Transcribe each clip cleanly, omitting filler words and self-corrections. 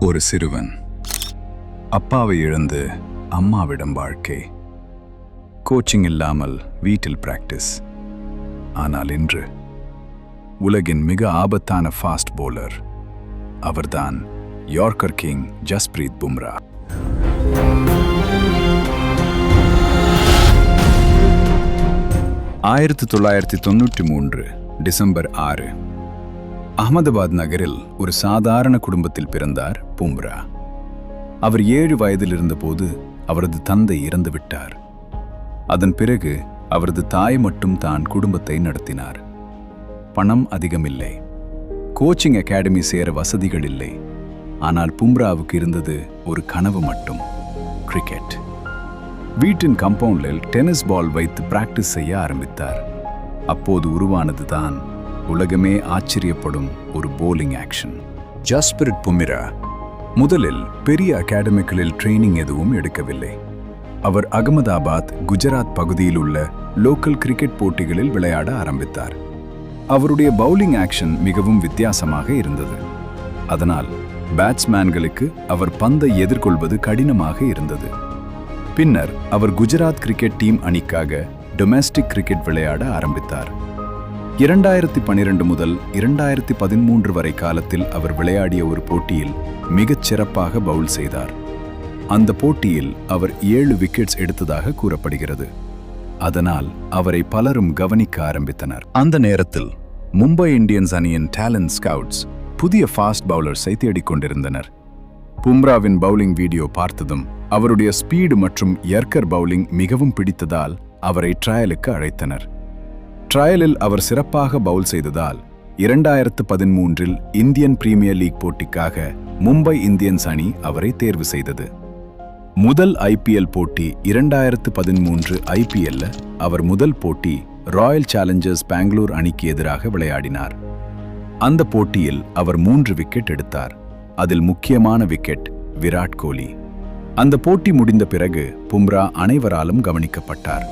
ஒரு சிறுவன் அப்பாவை இழந்து அம்மாவிடம் வாழ்க்கை, கோச்சிங் இல்லாமல் வீட்டில் பிராக்டிஸ். ஆனால் இன்று உலகின் மிக ஆபத்தான ஃபாஸ்ட் பவுலர் அவர்தான் yorker king Jasprit Bumrah. December 6 Ahmedabad நகரில் ஒரு சாதாரண குடும்பத்தில் பிறந்தார் பும்ரா. அவர் 7 வயதில் இருந்தபோது அவரது தந்தை இறந்துவிட்டார். அதன் பிறகு அவரது தாய் மட்டும் தான் குடும்பத்தை நடத்தினார். பணம் அதிகமில்லை, கோச்சிங் அகாடமி சேர வசதிகள் இல்லை. ஆனால் பும்ராவுக்கு இருந்தது ஒரு கனவு மட்டும், கிரிக்கெட். வீட்டின் கம்பவுண்டில் டென்னிஸ் பால் வைத்து பிராக்டிஸ் செய்ய ஆரம்பித்தார். அப்போது உருவானது தான் உலகமே ஆச்சரியப்படும் ஒரு போலிங் ஆக்ஷன். ஜஸ்பிரித் பும்ரா முதலில் பெரிய அகாடமிகளில் ட்ரைனிங் எதுவும் எடுக்கவில்லை. அவர் அகமதாபாத், குஜராத் பகுதியில் உள்ள லோக்கல் கிரிக்கெட் போட்டிகளில் விளையாட ஆரம்பித்தார். அவருடைய பவுலிங் ஆக்ஷன் மிகவும் வித்தியாசமாக இருந்தது. அதனால் பேட்ஸ்மேன்களுக்கு அவர் பந்தை எதிர்கொள்வது கடினமாக இருந்தது. பின்னர் அவர் குஜராத் கிரிக்கெட் டீம் அணிக்காக டொமெஸ்டிக் கிரிக்கெட் விளையாட ஆரம்பித்தார். 2012 முதல் 2013 வரை காலத்தில் அவர் விளையாடிய ஒரு போட்டியில் மிகச் சிறப்பாக பவுல் செய்தார். அந்த போட்டியில் அவர் 7 விக்கெட்ஸ் எடுத்ததாக கூறப்படுகிறது. அதனால் அவரை பலரும் கவனிக்க ஆரம்பித்தனர். அந்த நேரத்தில் மும்பை இந்தியன்ஸ் அணியின் டேலண்ட் ஸ்கவுட்ஸ் புதிய ஃபாஸ்ட் பவுலர்ஸை தேடிக்கொண்டிருந்தனர். பும்ராவின் பவுலிங் வீடியோ பார்த்ததும் அவருடைய ஸ்பீடு மற்றும் யர்க்கர் பவுலிங் மிகவும் பிடித்ததால் அவரை ட்ரையலுக்கு அழைத்தனர். ட்ரையலில் அவர் சிறப்பாக பவுல் செய்ததால் 2013 இந்தியன் பிரீமியர் லீக் போட்டிக்காக மும்பை இந்தியன்ஸ் அணி அவரை தேர்வு செய்தது. முதல் ஐபிஎல் போட்டி 2013 ஐபிஎல்ல அவர் முதல் போட்டி ராயல் சேலஞ்சர்ஸ் பெங்களூர் அணிக்கு எதிராக விளையாடினார். அந்த போட்டியில் அவர் 3 விக்கெட் எடுத்தார். அதில் முக்கியமான விக்கெட் விராட் கோலி. அந்த போட்டி முடிந்த பிறகு பும்ரா அனைவராலும் கவனிக்கப்பட்டார்.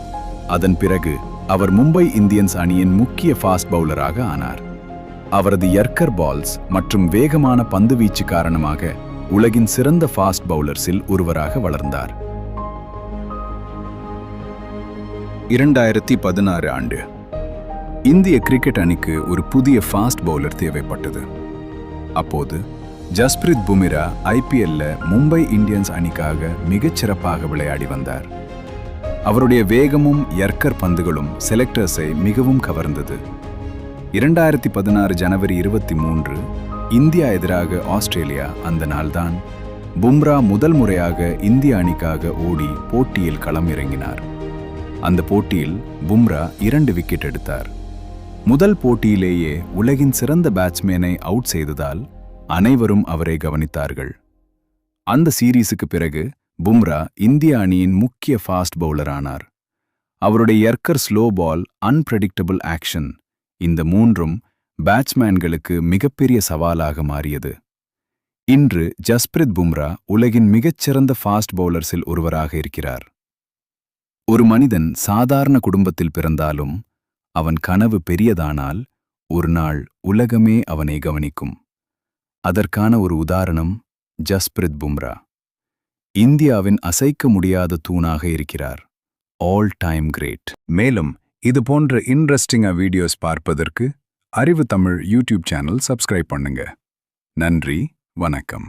அதன் பிறகு அவர் மும்பை இந்தியன்ஸ் அணியின் முக்கிய ஃபாஸ்ட் பவுலராக ஆனார். அவரது யர்க்கர் பால்ஸ் மற்றும் வேகமான பந்துவீச்சு காரணமாக உலகின் சிறந்த ஃபாஸ்ட் பவுலர்ஸில் ஒருவராக வளர்ந்தார். 2016 ஆண்டு இந்திய கிரிக்கெட் அணிக்கு ஒரு புதிய ஃபாஸ்ட் பவுலர் தேவைப்பட்டது. அப்போது ஜஸ்பிரீத் பும்ரா ஐபிஎல்ல மும்பை இந்தியன்ஸ் அணிக்காக மிகச் சிறப்பாக விளையாடி வந்தார். அவருடைய வேகமும் யர்க்கர் பந்துகளும் செலக்டர்ஸை மிகவும் கவர்ந்தது. 2016 ஜனவரி 23 இந்தியா எதிராக ஆஸ்திரேலியா. அந்த நாள்தான் பும்ரா முதல் முறையாக இந்திய அணிக்காக ஓடி போட்டியில் களம் இறங்கினார். அந்த போட்டியில் பும்ரா 2 விக்கெட் எடுத்தார். முதல் போட்டியிலேயே உலகின் சிறந்த பேட்ஸ்மேனை அவுட் செய்ததால் அனைவரும் அவரை கவனித்தார்கள். அந்த சீரீஸுக்கு பிறகு பும்ரா இந்திய அணியின் முக்கிய ஃபாஸ்ட் பவுலர் ஆனார். அவருடைய யர்க்கர், ஸ்லோ பால், அன்பிரெடிக்டபிள் ஆக்ஷன், இந்த மூன்றும் பேட்ஸ்மேன்களுக்கு மிகப்பெரிய சவாலாக மாறியது. இன்று ஜஸ்பிரீத் பும்ரா உலகின் மிகச்சிறந்த ஃபாஸ்ட் பவுலர்ஸில் ஒருவராக இருக்கிறார். ஒரு மனிதன் சாதாரண குடும்பத்தில் பிறந்தாலும் அவன் கனவு பெரியதானால் ஒரு நாள் உலகமே அவனை கவனிக்கும். அதற்கான ஒரு உதாரணம் ஜஸ்பிரீத் பும்ரா. இந்தியாவின் அசைக்க முடியாத தூணாக இருக்கிறார். All time great. மேலும் இது போன்ற இன்ட்ரெஸ்டிங்காக வீடியோஸ் பார்ப்பதற்கு அறிவு தமிழ் யூடியூப் சேனல் சப்ஸ்கிரைப் பண்ணுங்க. நன்றி, வணக்கம்.